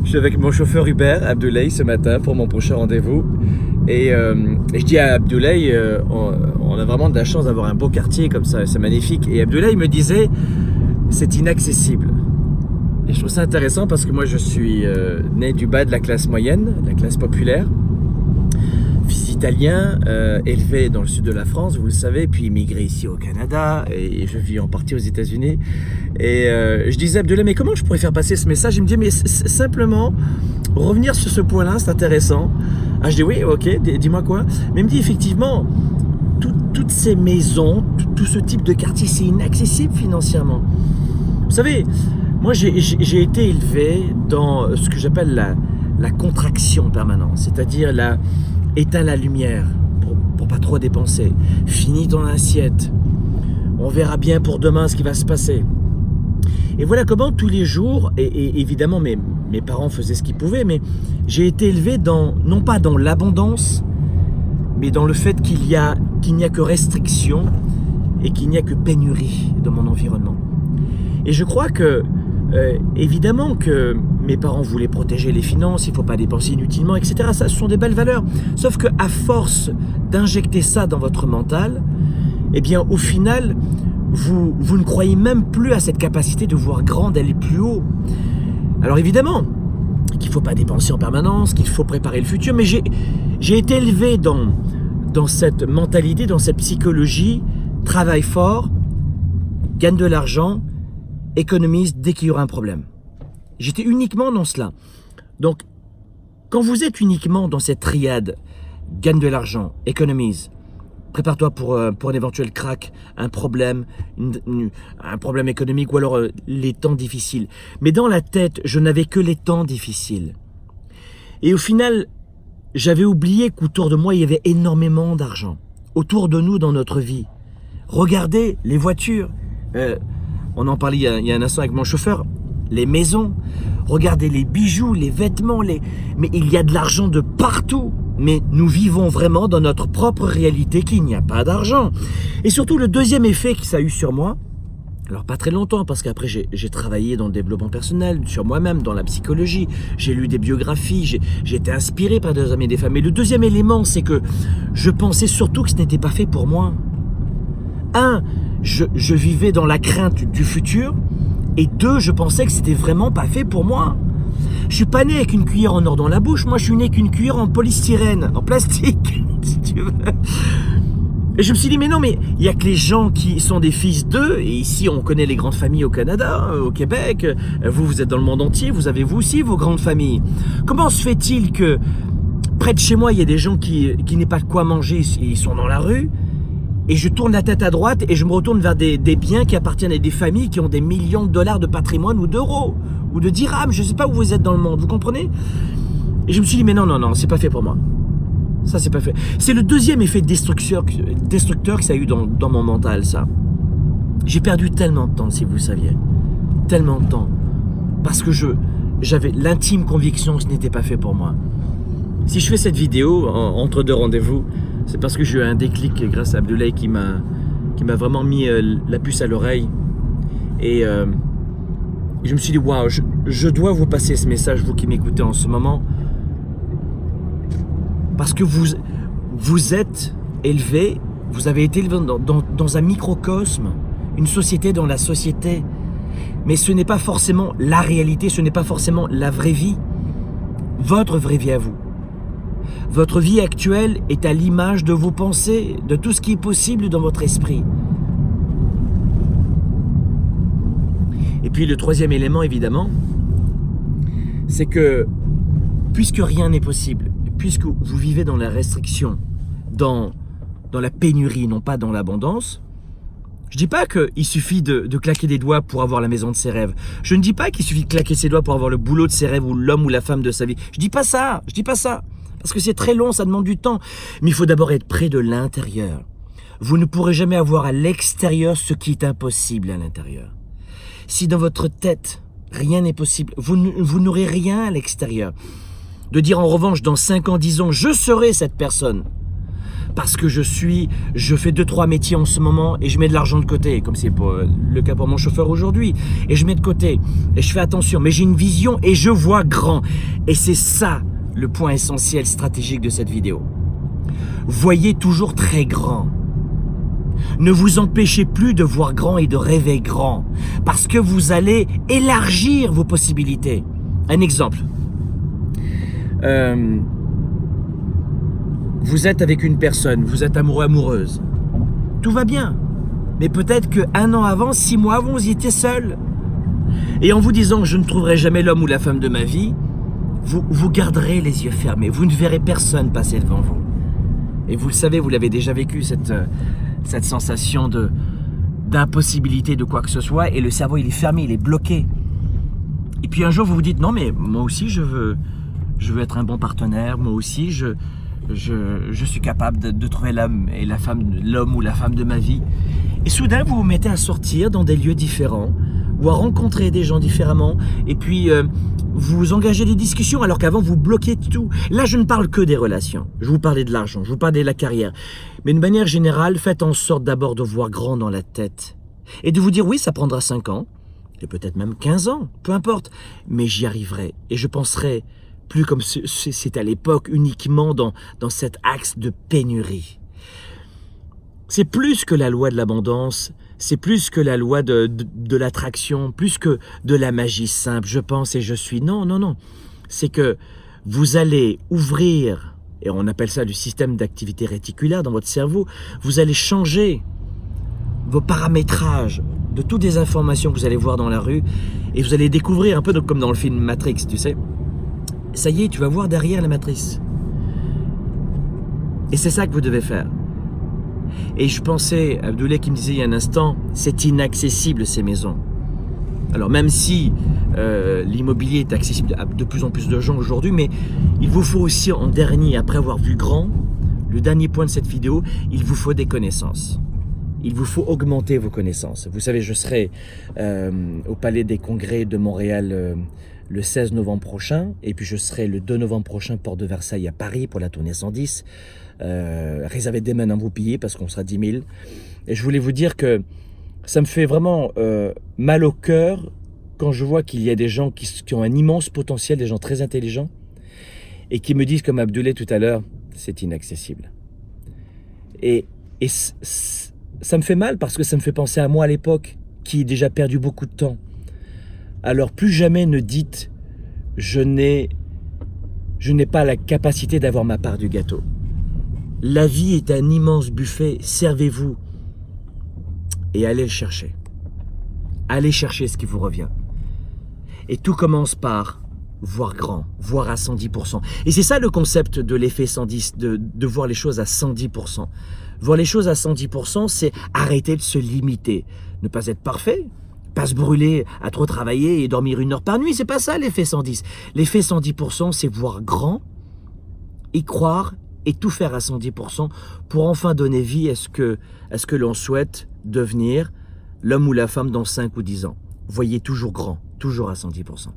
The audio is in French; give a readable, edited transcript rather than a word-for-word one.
Je suis avec mon chauffeur Uber, Abdoulaye, ce matin pour mon prochain rendez-vous. Et je dis à Abdoulaye, on a vraiment de la chance d'avoir un beau quartier comme ça, c'est magnifique. Et Abdoulaye me disait, c'est inaccessible. Et je trouve ça intéressant parce que moi je suis né du bas de la classe moyenne, la classe populaire. Fils italien, élevé dans le sud de la France, vous le savez, puis immigré ici au Canada, et je vis en partie aux États-Unis. Et je disais à Abdoulaye, mais comment je pourrais faire passer ce message? Il me dit, mais simplement revenir sur ce point-là, c'est intéressant. Ah, je dis, oui, ok, dis-moi quoi. Mais il me dit, effectivement, toutes ces maisons, tout ce type de quartier, c'est inaccessible financièrement. Vous savez, moi j'ai été élevé dans ce que j'appelle la contraction permanente, c'est-à-dire éteins la lumière pour pas trop dépenser, finis ton assiette, on verra bien pour demain ce qui va se passer. Et voilà comment tous les jours, et évidemment mes parents faisaient ce qu'ils pouvaient, mais j'ai été élevé non pas dans l'abondance, mais dans le fait qu'il n'y a que restriction et qu'il n'y a que pénurie dans mon environnement. Et je crois que, évidemment que mes parents voulaient protéger les finances, il ne faut pas dépenser inutilement, etc. Ça, ce sont des belles valeurs. Sauf qu'à force d'injecter ça dans votre mental, eh bien, au final, vous ne croyez même plus à cette capacité de voir grand, d'aller plus haut. Alors évidemment qu'il ne faut pas dépenser en permanence, qu'il faut préparer le futur, mais j'ai été élevé dans cette mentalité, dans cette psychologie, travaille fort, gagne de l'argent, économise dès qu'il y aura un problème. J'étais uniquement dans cela. Donc, quand vous êtes uniquement dans cette triade, gagne de l'argent, économise, prépare-toi pour un éventuel crack, un problème économique ou alors les temps difficiles. Mais dans la tête, je n'avais que les temps difficiles. Et au final, j'avais oublié qu'autour de moi, il y avait énormément d'argent. Autour de nous, dans notre vie. Regardez les voitures. On en parlait il y a un instant avec mon chauffeur. Les maisons. Regardez les bijoux, les vêtements. Mais il y a de l'argent de partout. Mais nous vivons vraiment dans notre propre réalité qu'il n'y a pas d'argent. Et surtout, le deuxième effet que ça a eu sur moi, alors pas très longtemps, parce qu'après j'ai travaillé dans le développement personnel, sur moi-même, dans la psychologie, j'ai lu des biographies, j'ai été inspiré par des hommes et des femmes. Et le deuxième élément, c'est que je pensais surtout que ce n'était pas fait pour moi. Je vivais dans la crainte du futur, et deux, je pensais que c'était vraiment pas fait pour moi. Je suis pas né avec une cuillère en or dans la bouche, moi je suis né avec une cuillère en polystyrène, en plastique, si tu veux. Et je me suis dit, mais non, mais il n'y a que les gens qui sont des fils d'eux, et ici on connaît les grandes familles au Canada, au Québec, vous êtes dans le monde entier, vous avez vous aussi vos grandes familles. Comment se fait-il que près de chez moi, il y a des gens qui n'aient pas de quoi manger, ils sont dans la rue, et je tourne la tête à droite et je me retourne vers des biens qui appartiennent à des familles qui ont des millions de dollars de patrimoine ou d'euros, ou de dirhams, je ne sais pas où vous êtes dans le monde, vous comprenez? Et je me suis dit, mais non, c'est pas fait pour moi. Ça, c'est pas fait. C'est le deuxième effet destructeur que ça a eu dans mon mental, ça. J'ai perdu tellement de temps, si vous le saviez. Tellement de temps. Parce que j'avais l'intime conviction que ce n'était pas fait pour moi. Si je fais cette vidéo entre deux rendez-vous, c'est parce que j'ai eu un déclic grâce à Abdoulaye qui m'a vraiment mis la puce à l'oreille. Et je me suis dit, waouh, je dois vous passer ce message, vous qui m'écoutez en ce moment. Parce que vous êtes élevé, vous avez été élevé dans un microcosme, une société dans la société. Mais ce n'est pas forcément la réalité, ce n'est pas forcément la vraie vie. Votre vraie vie à vous. Votre vie actuelle est à l'image de vos pensées, de tout ce qui est possible dans votre esprit. Et puis le troisième élément, évidemment, c'est que puisque rien n'est possible, puisque vous vivez dans la restriction, dans la pénurie, non pas dans l'abondance, je ne dis pas qu'il suffit de claquer des doigts pour avoir la maison de ses rêves. Je ne dis pas qu'il suffit de claquer ses doigts pour avoir le boulot de ses rêves ou l'homme ou la femme de sa vie. Je ne dis pas ça, parce que c'est très long, ça demande du temps. Mais il faut d'abord être près de l'intérieur. Vous ne pourrez jamais avoir à l'extérieur ce qui est impossible à l'intérieur. Si dans votre tête, rien n'est possible, vous n'aurez rien à l'extérieur. De dire en revanche, dans 5 ans, 10 ans, je serai cette personne. parce que je fais 2-3 métiers en ce moment et je mets de l'argent de côté, comme c'est le cas pour mon chauffeur aujourd'hui, et je mets de côté, et je fais attention, mais j'ai une vision et je vois grand. Et c'est ça le point essentiel stratégique de cette vidéo. Voyez toujours très grand. Ne vous empêchez plus de voir grand et de rêver grand, parce que vous allez élargir vos possibilités. Un exemple. Vous êtes avec une personne, vous êtes amoureux, amoureuse. Tout va bien. Mais peut-être qu'1 an avant, 6 mois avant, vous y étiez seul. Et en vous disant que je ne trouverai jamais l'homme ou la femme de ma vie, vous garderez les yeux fermés. Vous ne verrez personne passer devant vous. Et vous le savez, vous l'avez déjà vécu, cette sensation d'impossibilité de quoi que ce soit. Et le cerveau, il est fermé, il est bloqué. Et puis un jour, vous vous dites, non mais moi aussi, je veux être un bon partenaire. Moi aussi, je suis capable de trouver l'homme et la femme, l'homme ou la femme de ma vie. Et soudain, vous vous mettez à sortir dans des lieux différents ou à rencontrer des gens différemment. Et puis, vous engagez des discussions alors qu'avant, vous bloquez tout. Là, je ne parle que des relations. Je vous parlais de l'argent, je vous parlais de la carrière. Mais de manière générale, faites en sorte d'abord de voir grand dans la tête. Et de vous dire, oui, ça prendra 5 ans, et peut-être même 15 ans, peu importe. Mais j'y arriverai. Et je penserai plus comme c'est à l'époque, uniquement dans cet axe de pénurie. C'est plus que la loi de l'abondance, c'est plus que la loi de l'attraction, plus que de la magie simple, je pense et je suis. Non, non, non. C'est que vous allez ouvrir, et on appelle ça du système d'activité réticulaire dans votre cerveau, vous allez changer vos paramétrages de toutes les informations que vous allez voir dans la rue, et vous allez découvrir un peu comme dans le film Matrix, tu sais. Ça y est, tu vas voir derrière la matrice. Et c'est ça que vous devez faire. Et je pensais, Abdoulaye qui me disait il y a un instant, c'est inaccessible ces maisons. Alors même si l'immobilier est accessible à de plus en plus de gens aujourd'hui, mais il vous faut aussi en dernier, après avoir vu grand, le dernier point de cette vidéo, il vous faut des connaissances. Il vous faut augmenter vos connaissances. Vous savez, je serai au Palais des Congrès de Montréal le 16 novembre prochain, et puis je serai le 2 novembre prochain, Porte de Versailles à Paris pour la tournée 110. Réservez dès maintenant vos billets parce qu'on sera 10 000. Et je voulais vous dire que ça me fait vraiment mal au cœur quand je vois qu'il y a des gens qui ont un immense potentiel, des gens très intelligents, et qui me disent, comme Abdoulaye tout à l'heure, c'est inaccessible. Et ça me fait mal parce que ça me fait penser à moi à l'époque, qui ai déjà perdu beaucoup de temps. Alors plus jamais ne dites je n'ai pas la capacité d'avoir ma part du gâteau. La vie est un immense buffet, servez-vous et allez le chercher. Allez chercher ce qui vous revient. Et tout commence par voir grand, voir à 110%. Et c'est ça le concept de l'effet 110, de voir les choses à 110%. Voir les choses à 110%, c'est arrêter de se limiter. Ne pas être parfait, pas se brûler à trop travailler et dormir 1 heure par nuit, c'est pas ça l'effet 110. L'effet 110%, c'est voir grand, y croire et tout faire à 110% pour enfin donner vie à ce que l'on souhaite devenir l'homme ou la femme dans 5 ou 10 ans. Voyez toujours grand, toujours à 110%.